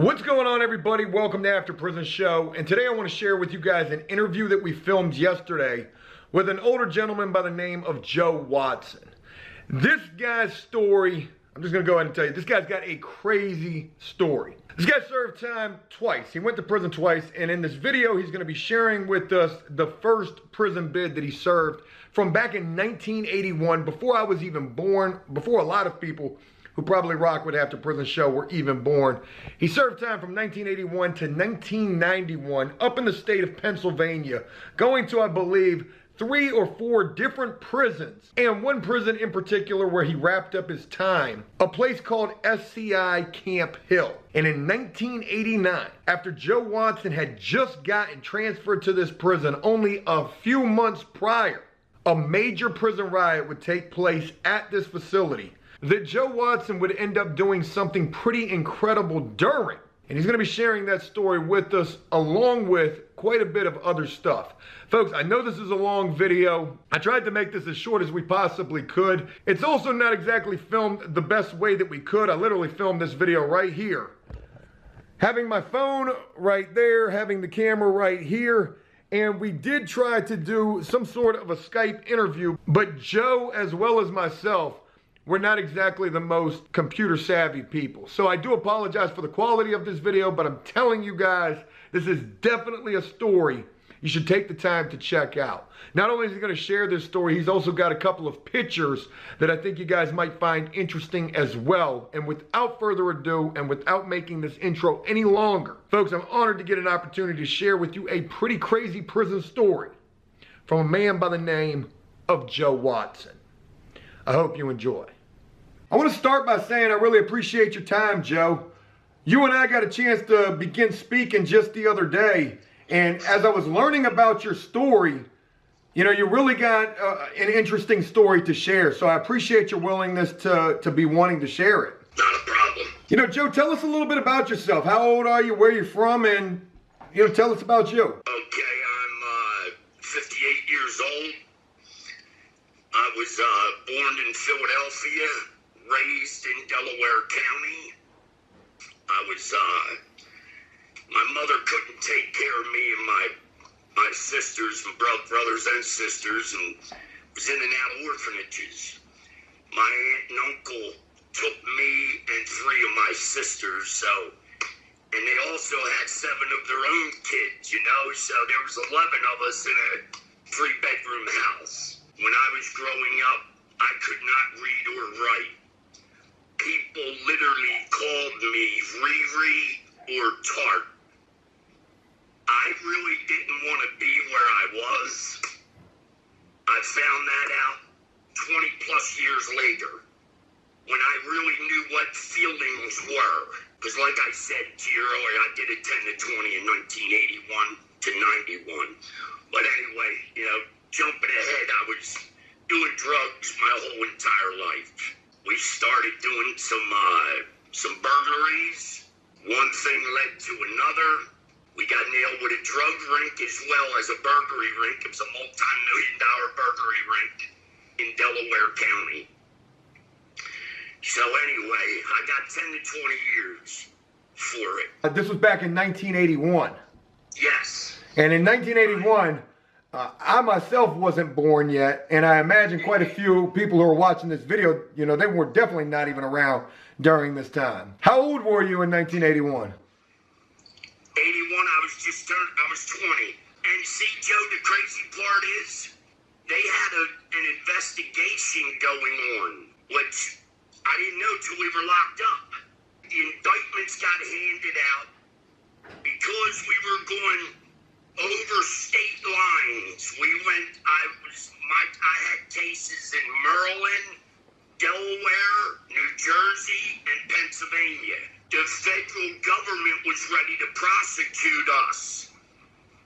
What's going on, everybody? Welcome to After Prison Show, and today I want to share with you guys an interview that we filmed yesterday with an older gentleman by the name of Joe Watson. This guy's story, I'm just going to go ahead and tell you, this guy's got a crazy story. This guy served time twice. He went to prison twice, and in this video he's going to be sharing with us the first prison bid that he served from back in 1981, before I was even born, before a lot of people who probably rock with After Prison Show were even born. He served time from 1981 to 1991 up in the state of Pennsylvania, going to, I believe, 3 or 4 different prisons, and one prison in particular where he wrapped up his time, a place called SCI Camp Hill. And in 1989, after Joe Watson had just gotten transferred to this prison only a few months prior, a major prison riot would take place at this facility that Joe Watson would end up doing something pretty incredible during. And he's going to be sharing that story with us, along with quite a bit of other stuff. Folks, I know this is a long video. I tried to make this as short as we possibly could. It's also not exactly filmed the best way that we could. I literally filmed this video right here, having my phone right there, having the camera right here. And we did try to do some sort of a Skype interview, but Joe, as well as myself, we're not exactly the most computer savvy people. So I do apologize for the quality of this video, but I'm telling you guys, this is definitely a story you should take the time to check out. Not only is he going to share this story, he's also got a couple of pictures that I think you guys might find interesting as well. And without further ado, and without making this intro any longer, folks, I'm honored to get an opportunity to share with you a pretty crazy prison story from a man by the name of Joe Watson. I hope you enjoy. I want to start by saying I really appreciate your time, Joe. You and I got a chance to begin speaking just the other day, and as I was learning about your story, you know, you really got an interesting story to share, so I appreciate your willingness to be wanting to share it. Not a problem. You know, Joe, tell us a little bit about yourself. How old are you, where you're from, and, you know, tell us about you. Okay, I'm 58 years old. I was born in Philadelphia, raised in Delaware County. I was, my mother couldn't take care of me and my sisters and brothers and sisters, and was in and out of orphanages. My aunt and uncle took me and 3 of my sisters, and they also had 7 of their own kids, you know, so there was 11 of us in a 3-bedroom house. When I was growing up, I could not read or write. People literally called me Riri or Tart. I really didn't want to be where I was. I found that out 20 plus years later, when I really knew what feelings were. Because like I said to you earlier, I did a 10 to 20 in 1981 to 91. But anyway, you know, jumping ahead, I was doing drugs my whole entire life. We started doing some burglaries. One thing led to another. We got nailed with a drug rink as well as a burglary rink. It was a multi-million-dollar burglary rink in Delaware County. So anyway, I got 10 to 20 years for it. This was back in 1981. Yes. And in 1981, I myself wasn't born yet, and I imagine quite a few people who are watching this video, you know, they were definitely not even around during this time. How old were you in 1981? 81, I was 20. And see, Joe, the crazy part is, they had an investigation going on, which I didn't know till we were locked up. The indictments got handed out because we were going over state lines. I had cases in Maryland, Delaware, New Jersey, and Pennsylvania. The federal government was ready to prosecute us,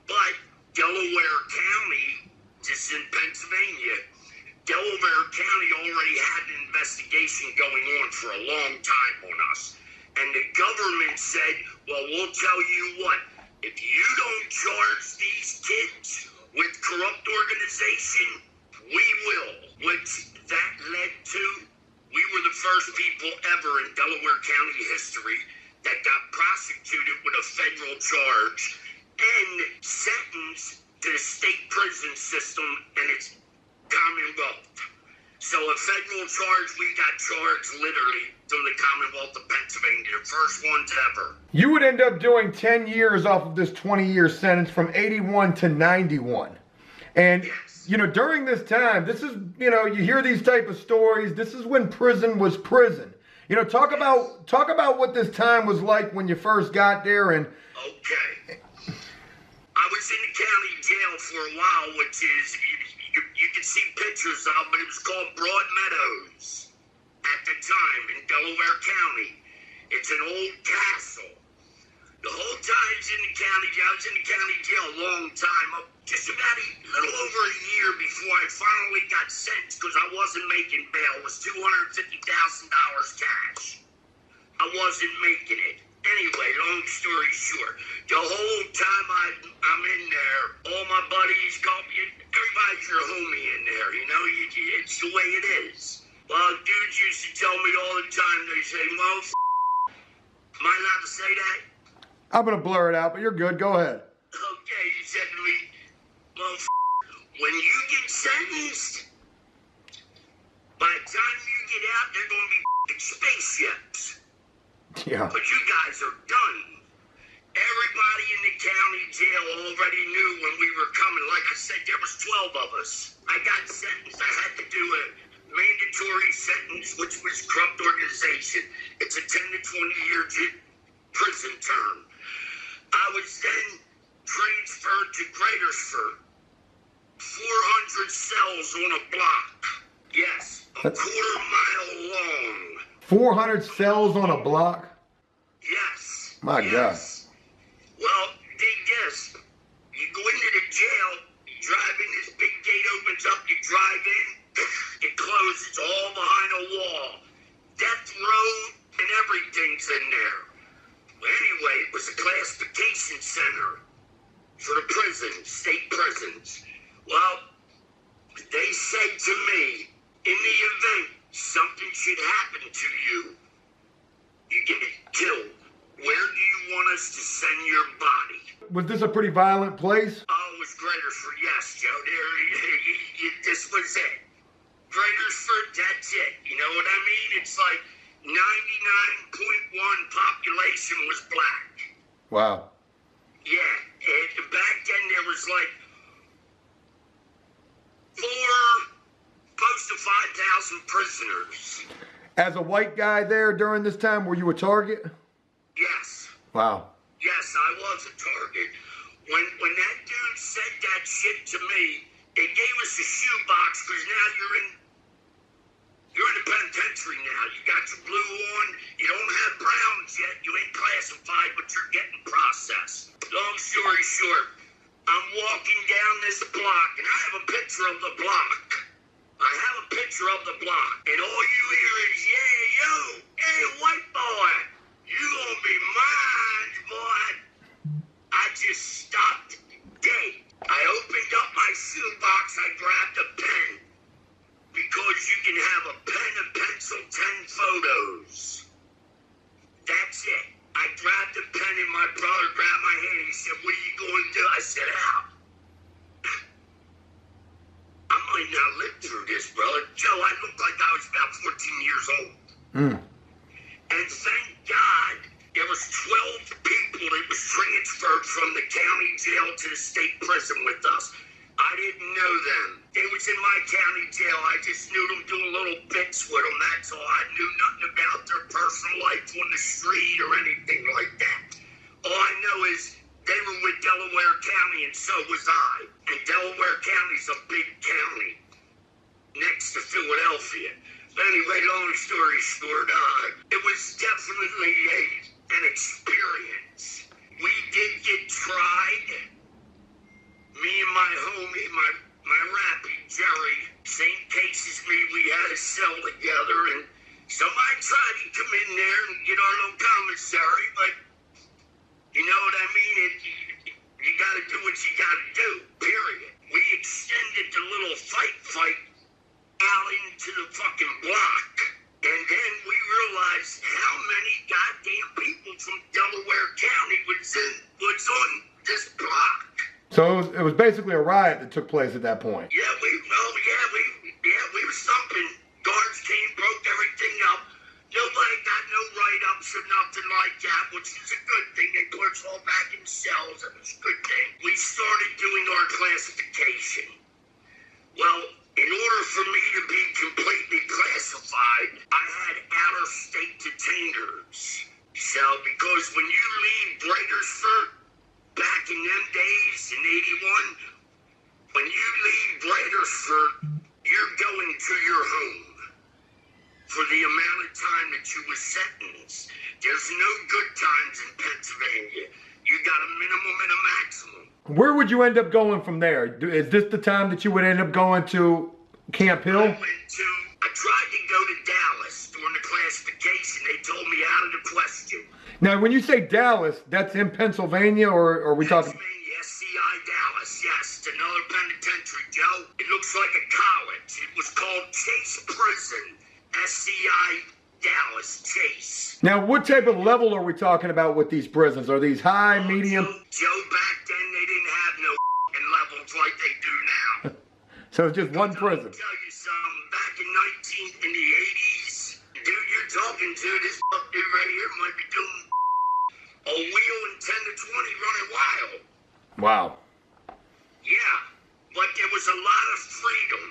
but Delaware County, just in Pennsylvania, Delaware County already had an investigation going on for a long time on us. And the government said, well, we'll tell you what, if you don't charge these kids with corrupt organization, we will. Which that led to, we were the first people ever in Delaware County history that got prosecuted with a federal charge and sentenced to the state prison system and its Commonwealth. So a federal charge, we got charged literally from the Commonwealth of Pennsylvania, the first ones ever. You would end up doing 10 years off of this 20-year sentence from 81 to 91. And, Yes. you know, during this time, this is, you know, you hear these type of stories. This is when prison was prison. You know, talk about what this time was like when you first got there. And Okay. I was in the county jail for a while, which is, you can see pictures of, but it was called Broad Meadows at the time in Delaware County. It's an old castle. The whole time I was in the county jail, I was in the county jail a long time, just about a little over a year before I finally got sentenced because I wasn't making bail. It was $250,000 cash. I wasn't making it. Anyway, long story short, the whole time I'm in there, all my buddies call me, everybody's your homie in there, you know, it's the way it is. Well, dudes used to tell me all the time, they say, am I allowed to say that? I'm going to blur it out, but you're good. Go ahead. Okay, he said to me, when you get sentenced, by the time you get out, they're going to be spaceships. Yeah. But you guys are done. Everybody in the county jail already knew when we were coming. Like I said, there was 12 of us. I got sentenced. I had to do a mandatory sentence, which was corrupt organization. It's a 10 to 20-year prison term. I was then transferred to Greatersford. 400 cells on a block. Yes, a quarter-mile long. 400 cells on a block? Yes. My God. Well, dig this. You go into the jail, you drive in, this big gate opens up, you drive in, it closes all behind a wall. Death row and everything's in there. Well, anyway, it was a classification center for the prisons, state prisons. Well, they said to me, in the event something should happen to you, you get killed, where do you want us to send your body? Was this a pretty violent place? Oh, it was Greatersford, yes, Joe. This was it. Greatersford, that's it. You know what I mean? It's like 99.1 population was black. Wow. Yeah, and back then there was like close to 5,000 prisoners. As a white guy there during this time, were you a target? Yes. Wow. Yes, I was a target. When that dude said that shit to me, it gave us a shoebox because now you're in the penitentiary now. You got your blue on. You don't have browns yet. You ain't classified, but you're getting processed. Long story short, I'm walking down this block, and I have a picture of the block. And all you hear is, yeah, yo, hey, white boy, you gonna be mine, boy. I just stopped dead. I opened up my shoebox, I grabbed a pen. Because you can have a pen and pencil, 10 photos. That's it. I grabbed a pen and my brother grabbed my hand and he said, what are you going to do? I said, out. I might not live through this, brother. Joe, I looked like I was about 14 years old. And thank God there was 12 people that was transferred from the county jail to the state prison with us. I didn't know them. They was in my county jail. I just knew them doing little bits with them. That's all. I knew nothing about their personal life on the street or anything like that. All I know is they were with Delaware County, and so was I. And Delaware County's a big county next to Philadelphia. But anyway, long story short, it was definitely an experience. We did get tried. Me and my homie, my rappy, Jerry, same case as me, we had a cell together, and somebody tried to come in there and get our little commissary, but you know what I mean? You gotta do what you gotta do, period. We extended the little fight out into the fucking block, and then we realized how many goddamn people from was on this block. So it was basically a riot that took place at that point. Yeah, we were thumping. Guards came, broke everything up. Nobody got no write-ups or nothing like that, which is a good thing. They put us all back in cells. It was a good thing. We started doing our classification. Well, in order for me to be completely classified, I had out-of-state detainers. So, because when you leave Bradersford, back in them days, in 81, when you leave Bradersford, you're going to your home for the amount of time that you were sentenced. There's no good times in Pennsylvania. You got a minimum and a maximum. Where would you end up going from there? Is this the time that you would end up going to Camp Hill? I tried to go to Dallas during the classification. They told me out of the question. Now, when you say Dallas, that's in Pennsylvania, or are we talking? Pennsylvania, SCI Dallas, yes. It's another penitentiary, Joe. It looks like a college. It was called Chase Prison. SCI Dallas, Chase. Now, what type of level are we talking about with these prisons? Are these high, medium? Joe, back then they didn't have no levels like they do now. So it's just one prison. I'll tell you something. Back in the 80s, dude, you're talking to this dude right here might be doing a wheel in 10 to 20 running wild. Wow. Yeah, but there was a lot of freedom.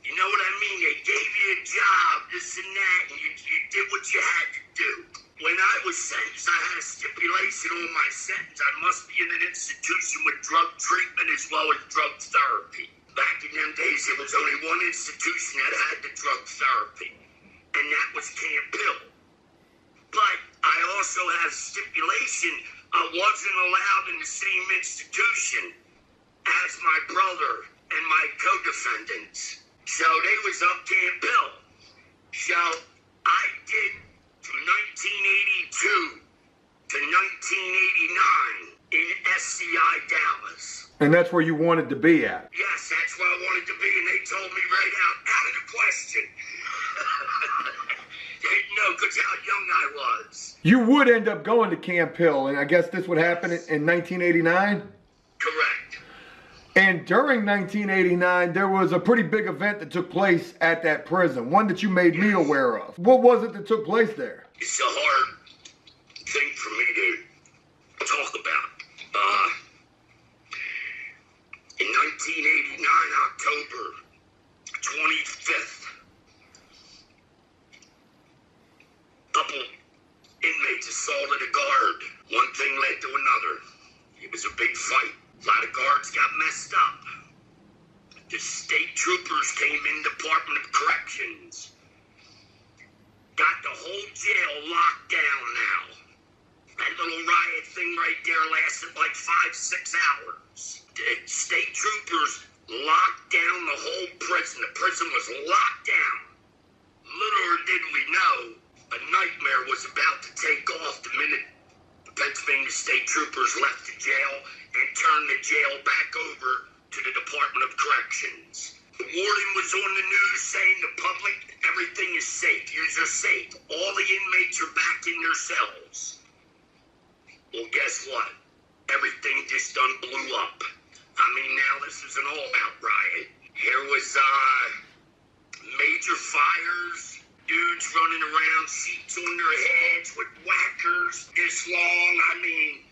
You know what I mean? They gave you a job, this and that, and you did what you had to do. When I was sentenced, I had a stipulation on my sentence. I must be in an institution with drug treatment as well as drug therapy. Back in them days, there was only one institution that had the drug therapy, and that was Camp Hill. But I also had a stipulation. I wasn't allowed in the same institution as my brother and my co-defendants. So they was up Camp Hill. So I did from 1982 to 1989 in SCI Dallas. And that's where you wanted to be at? Yes, that's where I wanted to be, and they told me right out of the question. They didn't know because how young I was. You would end up going to Camp Hill, and I guess this would happen in 1989? Correct. And during 1989, there was a pretty big event that took place at that prison, one that you made me aware of. What was it that took place there? It's a hard thing for me to talk about. In 1989, October 25th, a couple inmates assaulted a guard. One thing led to another. It was a big fight. A lot of guards got messed up. The state troopers came in, Department of Corrections. Got the whole jail locked down now. That little riot thing right there lasted like 5-6 hours. The state troopers locked down the whole prison. The prison was locked down. Little did we know, a nightmare was about to take off the minute the Pennsylvania state troopers left the jail and turned the jail back over to the Department of Corrections. The warden was on the news saying the public, everything is safe. Yous are safe. All the inmates are back in their cells. Well, guess what? Everything just done blew up. I mean, now this is an all-out riot. Here was major fires, dudes running around, sheets on their heads with whackers this long. I mean,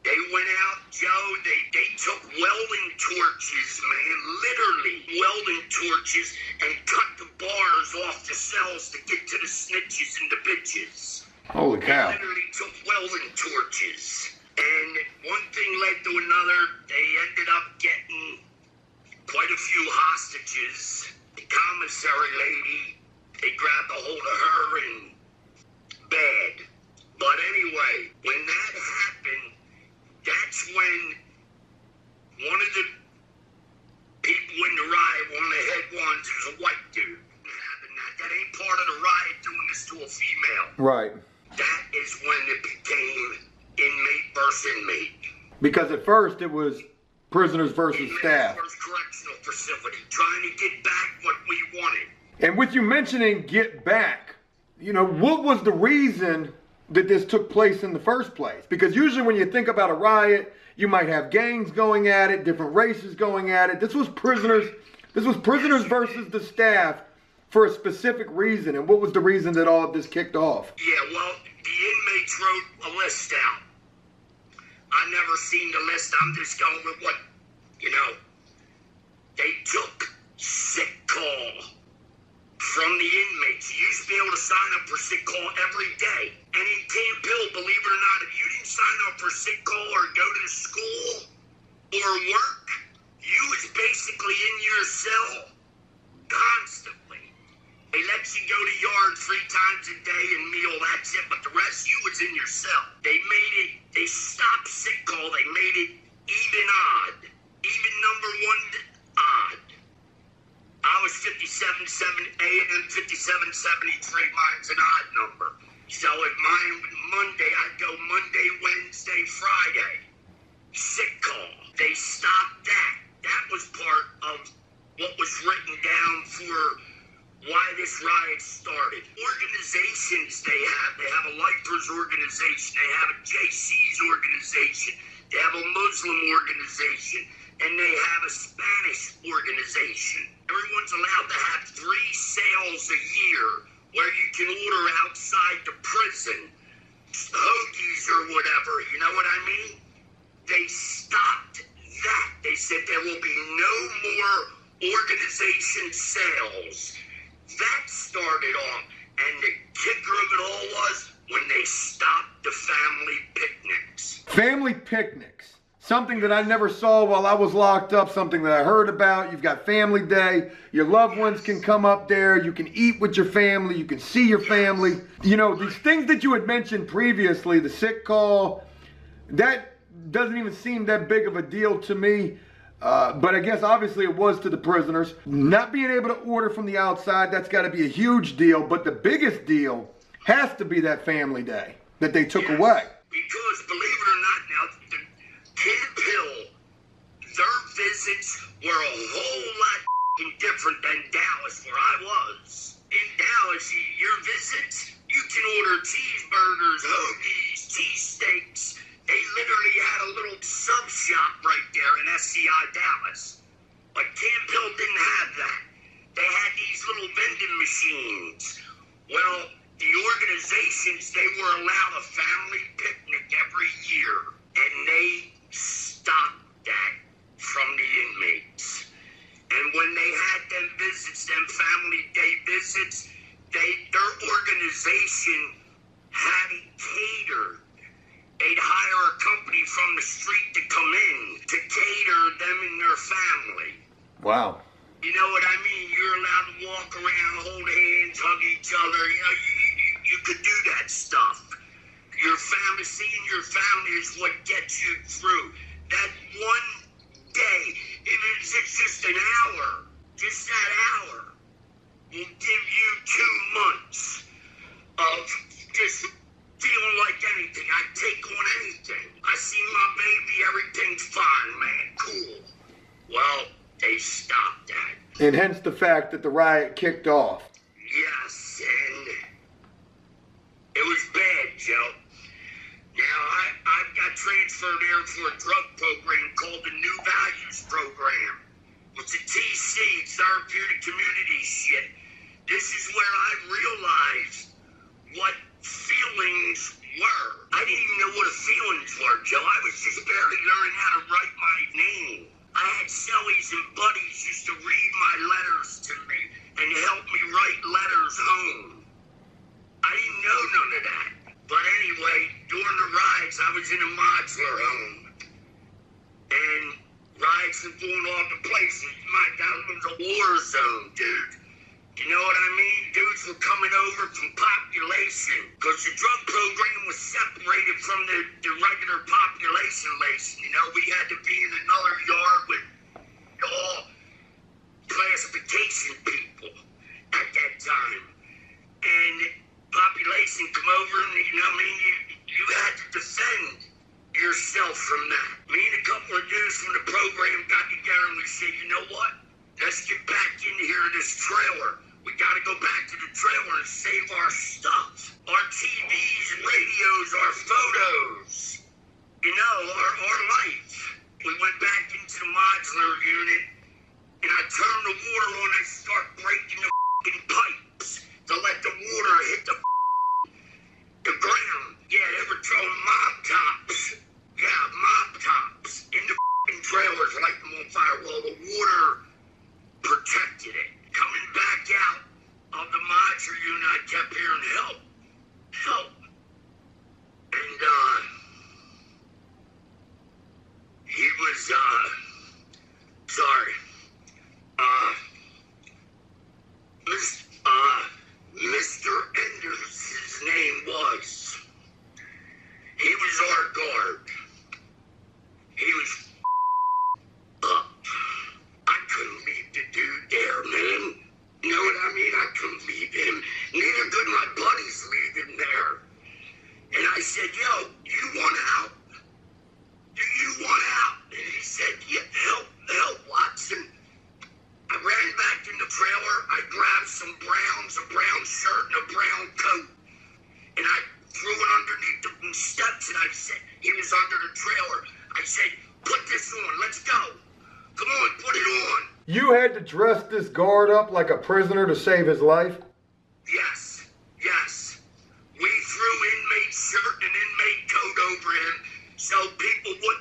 they went out, Joe, they took welding torches, man, literally welding torches, and cut the bars off the cells to get to the snitches and the bitches. Holy cow. They literally took welding torches. And one thing led to another. They ended up getting quite a few hostages. The commissary lady, they grabbed a hold of her and bad. But anyway, when that happened, that's when one of the people in the riot, one of the head ones, was a white dude. That ain't part of the riot doing this to a female. Right. That is when it became inmate versus inmate. Because at first it was prisoners versus staff. Versus correctional facility, trying to get back what we wanted. And with you mentioning get back, you know, what was the reason that this took place in the first place. Because usually when you think about a riot, you might have gangs going at it, different races going at it. This was prisoners versus the staff for a specific reason. And what was the reason that all of this kicked off? Yeah, well, the inmates wrote a list out. I never seen the list. I'm just going with what, they took sick call from the inmates. You used to be able to sign up for sick call every day. And in Camp Hill, believe it or not, if you didn't sign up for sick call or go to school or work, you was basically in your cell constantly. They let you go to yard 3 times a day and meal, that's it. But the rest, you was in your cell. They stopped sick call. They made it even odd. Even number 1 odd. I was 57.7 AM, 57.73. Mine's an odd number. So if mine was Monday, I'd go Monday, Wednesday, Friday. Sick call. They stopped that. That was part of what was written down for why this riot started. Organizations they have a Lifers organization, they have a JC's organization, they have a Muslim organization, and they have a Spanish organization. Everyone's allowed to have 3 sales a year where you can order outside the prison, hoagies or whatever, you know what I mean? They stopped that. They said there will be no more organization sales. That started off, and the kicker of it all was when they stopped the family picnics. Family picnics. Something that I never saw while I was locked up, something that I heard about. You've got family day. Your loved ones can come up there. You can eat with your family. You can see your family. These things that you had mentioned previously, the sick call, that doesn't even seem that big of a deal to me. But I guess obviously it was to the prisoners. Not being able to order from the outside, that's got to be a huge deal. But the biggest deal has to be that family day that they took away. Because believe it or not, now, the Camp Hill, their visits were a whole lot different than Dallas, where I was. In Dallas, your visits, you can order cheeseburgers, hoagies, cheesesteaks. They literally had a little sub shop right there in SCI Dallas. But Camp Hill didn't have that. They had these little vending machines. Well, the organizations, they were allowed a family picnic every year. And they stopped that from the inmates. And when they had them visits, them family day visits, their organization had it catered. They'd hire a company from the street to come in to cater them and their family. Wow. You know what I mean? You're allowed to walk around, hold hands, hug each other. You could do that stuff. Your family, seeing your family is what gets you through. That one day, it's just an hour, just that hour, will give you 2 months of just feeling like anything. I take on anything. I see my baby, everything's fine, man, cool. Well, they stopped that. And hence the fact that the riot kicked off. Yes, and it was bad, Joe. Now, I got transferred there for a drug program called the New Values Program. It's a TC, therapeutic community shit. This is where I realized what feelings were. I didn't even know what feelings were, Joe. I was just barely learning how to write my name. I had cellies and buddies used to read my letters to me and help me write letters home. I didn't know none of that. But anyway, during the riots, I was in a modular home. And riots were going all the places. My God, it was a war zone, dude. You know what I mean? Dudes were coming over from population. Because the drug program was separated from the regular population. We had to be in another yard with all classification people at that time. And population come over and, you had to defend yourself from that. Me and a couple of dudes from the program got together and we said, you know what? Let's get back in here in this trailer. We gotta go back to the trailer and save our stuff. Our TVs and radios, our photos. You know, our life. We went back into the modular unit, and I turned the water on. I start breaking the f***ing pipes to let the water hit the ground. Yeah, they were throwing mop tops. Yeah, mop tops in the f***ing trailers, light them on fire. Well, the water protected it. Coming back out of the modular unit, I kept hearing help. Help. And, he was, sorry. Mr. Enders, his name was. He was our guard. He was up. I couldn't leave the dude there, man. You know what I mean? I couldn't leave him. Neither could my buddies leave him there. And I said, yo, you want out? Do you want out? And he said, yeah, help, Watson. I ran back in the trailer. I grabbed some browns, a brown shirt and a brown coat. And I threw it underneath the steps, and I said, he was under the trailer. I said, put this on, let's go. Come on, put it on. You had to dress this guard up like a prisoner to save his life? Yes. We threw inmate shirt and inmate coat over him, so people would,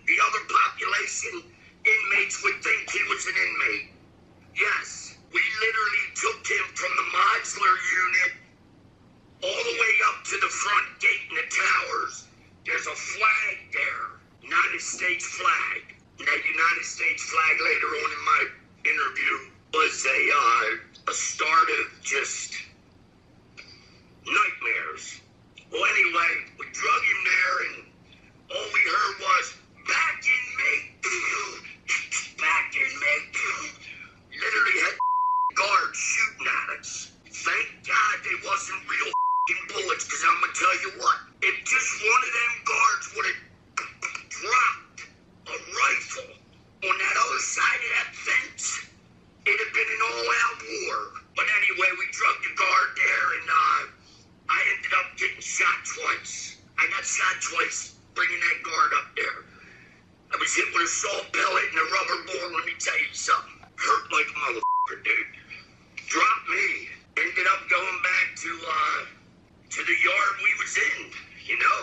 the other population, inmates would think he was an inmate. Yes, we literally took him from the modular unit all the way up to the front gate in the towers. There's a flag there, United States flag. And that United States flag later on in my interview was a start of just nightmares. Well, anyway, we drug him there, and all we heard was, back inmate, back inmate. Literally had guards shooting at us. Thank God they wasn't real bullets, because I'm going to tell you what, if just one of them guards would have dropped a rifle on that other side of that fence, it'd have been an all-out war. But anyway, we drugged the guard there, and I ended up getting shot twice. I got shot twice bringing that guard up there. I was hit with a salt pellet and a rubber ball. Let me tell you something. Hurt like a motherfucker, dude. Dropped me. Ended up going back to the yard we was in. You know,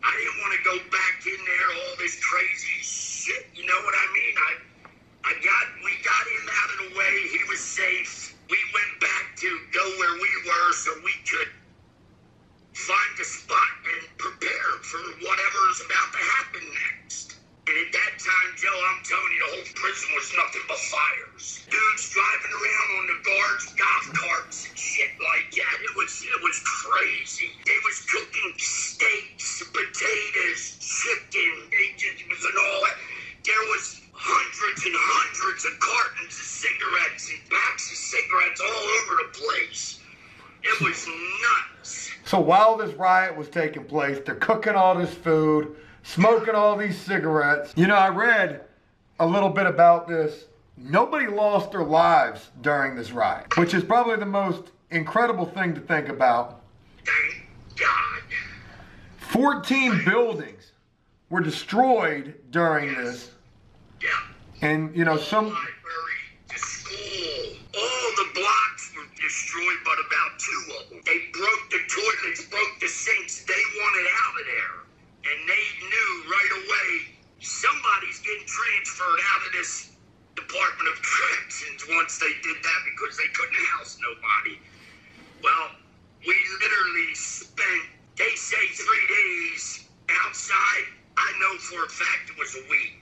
I didn't want to go back in there, all this crazy shit. You know what I mean? We got him out of the way. He was safe. We went back to go where we were so we could find a spot and prepare for whatever is about to happen next. And at that time, Joe, I'm telling you, the whole prison was nothing but fires. Dudes driving around on the guards' golf carts and shit like that. It was crazy. They was cooking steaks, potatoes, chicken. It was an all. There was hundreds and hundreds of cartons of cigarettes and packs of cigarettes all over the place. It was nuts. So while this riot was taking place, they're cooking all this food, smoking all these cigarettes. You know, I read a little bit about this. Nobody lost their lives during this riot, which is probably the most incredible thing to think about. Thank God. 14 buildings were destroyed during this. Yeah. And, you know, some... Library, the school, all the blocks were destroyed, but about 2 of them. They broke the toilets, broke the sinks. They wanted out of there. And they knew right away somebody's getting transferred out of this Department of Corrections once they did that because they couldn't house nobody. Well, we literally spent, they say 3 days outside. I know for a fact it was a week.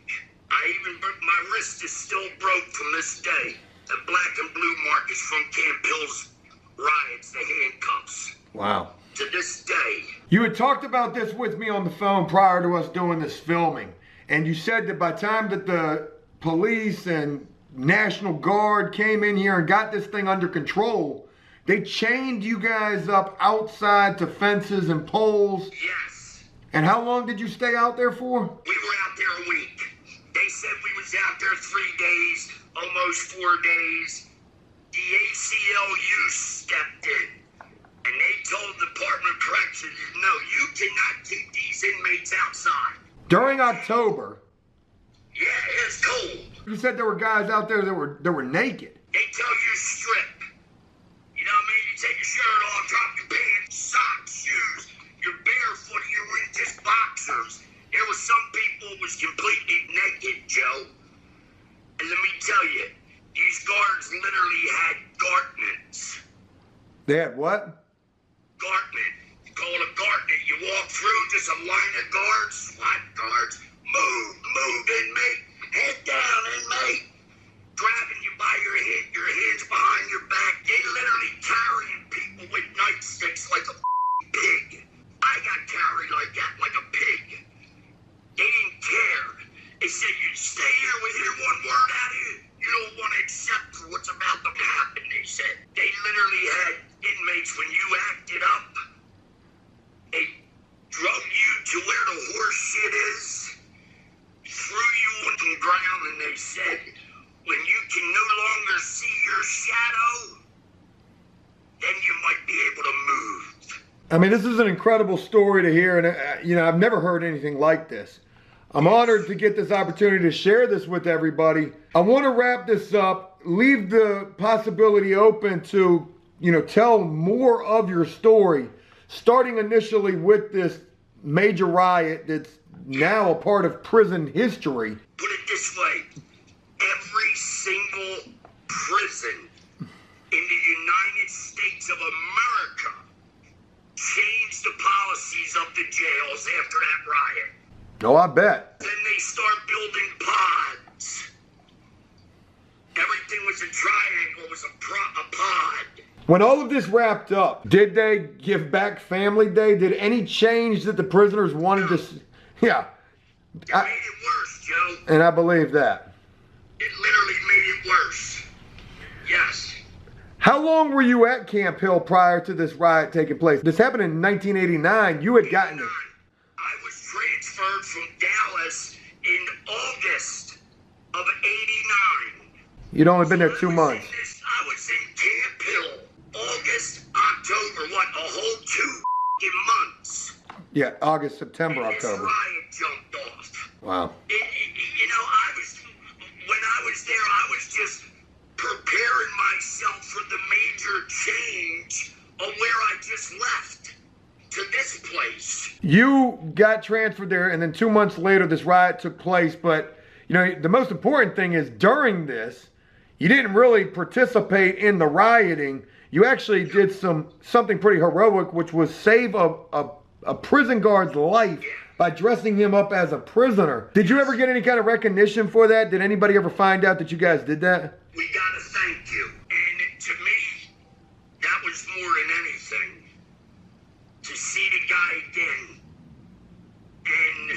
My wrist is still broke from this day. The black and blue mark is from Camp Hill's riots, the handcuffs. Wow. To this day. You had talked about this with me on the phone prior to us doing this filming. And you said that by the time that the police and National Guard came in here and got this thing under control, they chained you guys up outside to fences and poles. Yes. And how long did you stay out there for? We were out there a week. They said we was out there 3 days, almost 4 days. the ACLU stepped in, and they told the Department of Corrections, no, you cannot keep these inmates outside. During October? Yeah, it's cold. You said there were guys out there that were naked. They tell you strip. You know what I mean? You take your shirt off, drop your pants, socks, shoes. You're barefoot, you're in just boxers. There was some people who was completely naked, Joe. And let me tell you, these guards literally had gartnets. They had what? Gartnet. You call it a gartnet. You walk through, just a line of guards, SWAT guards. Move, inmate. Head down, inmate. Grabbing you by your hands behind your back. They literally carrying people with nightsticks like a pig. I got carried like that, like a pig. They didn't care. They said, you stay here, we hear one word out of you. You don't want to accept for what's about to happen, they said. They literally had inmates, when you acted up, they drug you to where the horse shit is, threw you on the ground, and they said, when you can no longer see your shadow, then you might be able to move. I mean, this is an incredible story to hear, and you know, I've never heard anything like this. I'm honored to get this opportunity to share this with everybody. I want to wrap this up, leave the possibility open to, you know, tell more of your story, starting initially with this major riot that's now a part of prison history. Put it this way, every single prison in the United States of America changed the policies of the jails after that riot. Oh, I bet. Then they start building pods. Everything was a triangle, was a pod. When all of this wrapped up, did they give back Family Day? Did any change that the prisoners wanted to see? Yeah. It made it worse, Joe. And I believe that. It literally made it worse. Yes. How long were you at Camp Hill prior to this riot taking place? This happened in 1989. You had gotten it. I was transferred from Dallas in August of '89. You'd only been there 2 months. I was in Camp Hill, August, October, what, a whole 2 months. Yeah, August, September, and October. This riot jumped off. Wow. You know, when I was there, I was just preparing myself for the major change of where I just left to this place. You got transferred there, and then 2 months later, this riot took place. But, you know, the most important thing is during this, you didn't really participate in the rioting. You actually did something pretty heroic, which was save a prison guard's life by dressing him up as a prisoner. Did you ever get any kind of recognition for that? Did anybody ever find out that you guys did that? We gotta thank you. And to me, that was more than anything. To see the guy again, and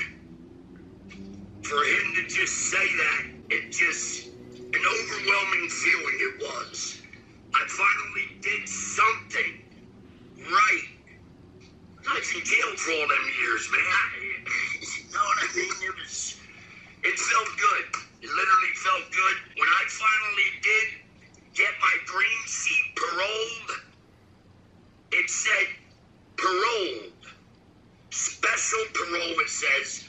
for him to just say that, it just, an overwhelming feeling it was. I finally did something right. I was in jail for all them years, man. You know what I mean? It felt good. It literally felt good. When I finally did get my green sheet paroled, it said paroled. Special parole, it says,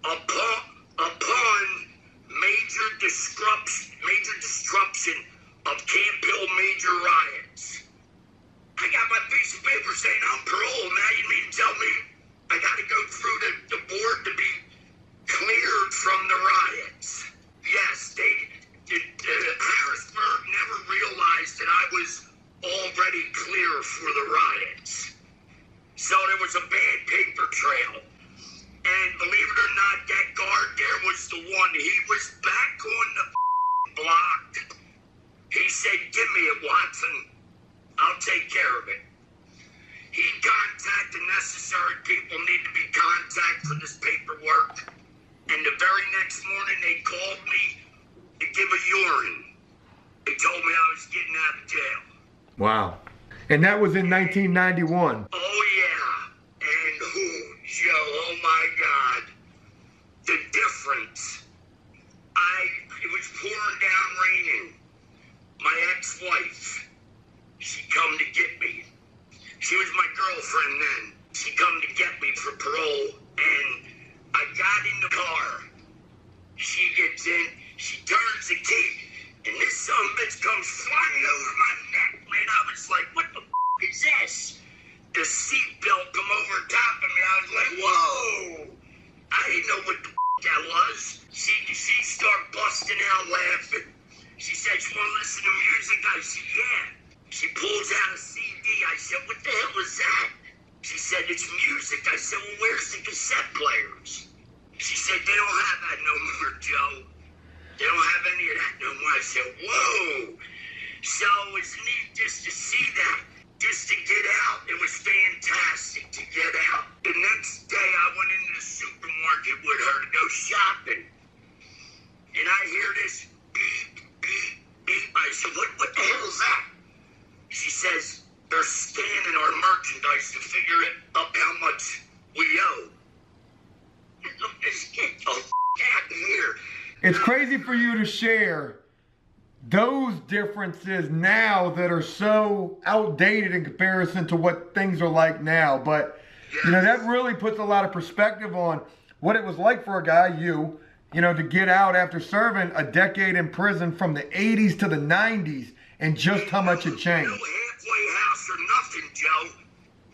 upon major disruption of Camp Hill major riots. I got my piece of paper saying I'm paroled. Now you mean to tell me I got to go through the board to be cleared from the riots? Yes, Harrisburg never realized that I was already clear for the riots. So there was a bad paper trail. And believe it or not, that guard there was the one. He was back on the block. He said, give me it, Watson. I'll take care of it. He contacted the necessary people need to be contacted for this paperwork. And the very next morning they called me to give a urine. They told me I was getting out of jail. Wow. And that was in 1991. Oh yeah. And Joe, oh my God. The difference. It was pouring down raining. my ex-wife, she come to get me. She was my girlfriend then. She come to get me for parole, and I got in the car. She gets in, she turns the key, and this son of a bitch comes flying over my neck, man. I was like, what the f*** is this? The seatbelt come over top of me. I was like, whoa! I didn't know what the f*** that was. She started busting out laughing. She said, you want to listen to music? I said, yeah. She pulls out a CD. I said, what the hell is that? She said, it's music. I said, well, where's the cassette players? She said, they don't have that no more, Joe. They don't have any of that no more. I said, whoa. So it's neat just to see that. Just to get out. It was fantastic to get out. The next day, I went into the supermarket with her to go shopping. And I hear this beep, beep, beep. I said, what the hell is that? She says, they're scanning our merchandise to figure it up how much we owe. Get the f*** out of here. It's crazy for you to share those differences now that are so outdated in comparison to what things are like now. But, you know, that really puts a lot of perspective on what it was like for a guy, you know, to get out after serving a decade in prison from the 80s to the 90s and just how much it changed. No halfway house or nothing, Joe.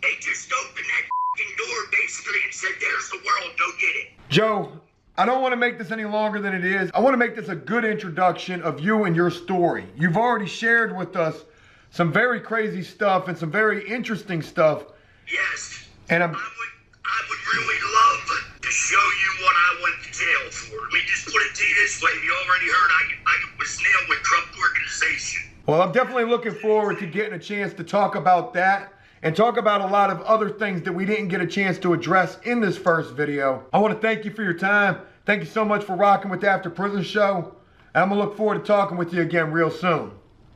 They just opened that f***ing door basically and said, there's the world, go get it. Joe, I don't want to make this any longer than it is. I want to make this a good introduction of you and your story. You've already shared with us some very crazy stuff and some very interesting stuff. Yes. And I would really love to show you what I went to jail for. Let me just put it to you this way. You already heard I was nailed with corrupt organization. Well, I'm definitely looking forward to getting a chance to talk about that and talk about a lot of other things that we didn't get a chance to address in this first video. I want to thank you for your time. Thank you so much for rocking with the After Prison Show. And I'm going to look forward to talking with you again real soon.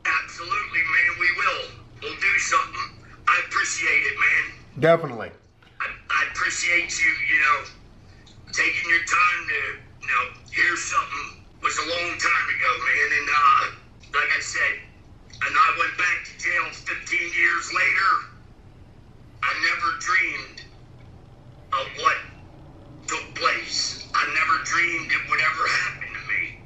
Absolutely, man. We will. We'll do something. I appreciate it, man. Definitely. I appreciate you, you know, taking your time to, you know, hear something. It was a long time ago, man. And like I said, and I went back to jail 15 years later. I never dreamed of what took place. I never dreamed it would ever happen to me.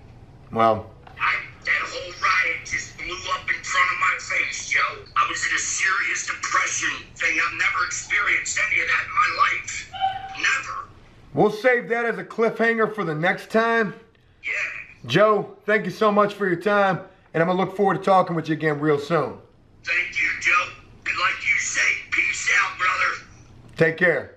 Well, that whole riot just blew up in front of my face, Joe. I was in a serious depression thing. I've never experienced any of that in my life. Never. we'll save that as a cliffhanger for the next time. Yeah. Joe, thank you so much for your time. And I'm going to look forward to talking with you again real soon. Thank you, Joe. And like you say, peace out, brother. Take care.